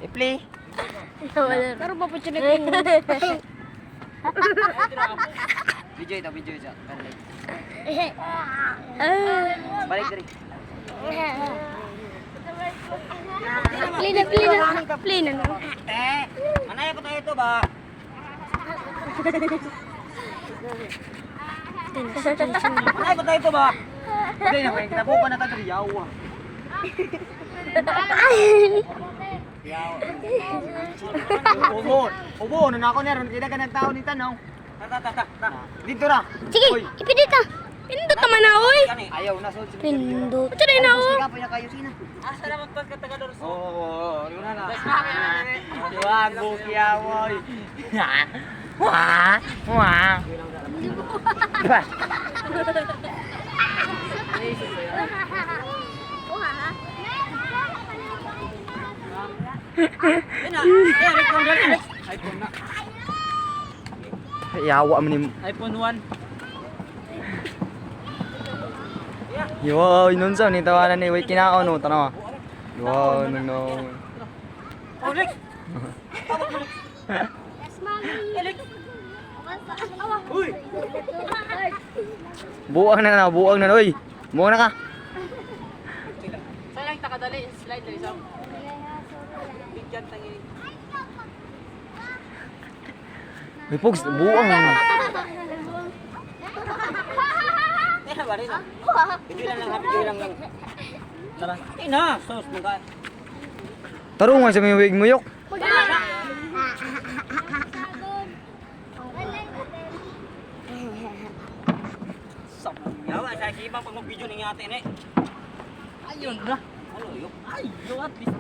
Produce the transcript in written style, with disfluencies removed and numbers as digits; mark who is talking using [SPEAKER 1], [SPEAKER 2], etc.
[SPEAKER 1] I-play.
[SPEAKER 2] Pero pa po siya nag-
[SPEAKER 1] Video ito, video ito. Balik dari.
[SPEAKER 2] Play na.
[SPEAKER 1] Manaya ko tayo ito ba? Manaya ko tayo ito ba? Hindi na, kaya kinabukan na tayo. Yawa. Ubo, ano na ako na, hindi ka ng tao ni Tanong. Dito na.
[SPEAKER 2] Sige, ipindot ka. Pindot naman na, oy.
[SPEAKER 1] Ayaw na, so.
[SPEAKER 2] Pindot. Ito na yun ako.
[SPEAKER 1] Kapoy na kayo, sina. Salamat pa ka taga Dorso. Oo, yun na. Wag mo kiyawoy. Wah. iPhone na. Yawa mo ni
[SPEAKER 3] iPhone 1.
[SPEAKER 1] Yo, inun sa ni tawanan ni way kinaon no tanaw. Wow, no.
[SPEAKER 3] Alex. Uy.
[SPEAKER 1] Buang na oy. Buang na ka.
[SPEAKER 3] Sa lang takadali slide dali sa. Bigyan tangin.
[SPEAKER 1] May pugs, buang.
[SPEAKER 3] Ba rin? Video lang. Tara. Ina, sos mo ka.
[SPEAKER 1] Tarong nga sa may wig mo yok.
[SPEAKER 3] Yawa sa kiba pag mag-video ning ate ni. Ayun na. Ano yun? Ay, yo at least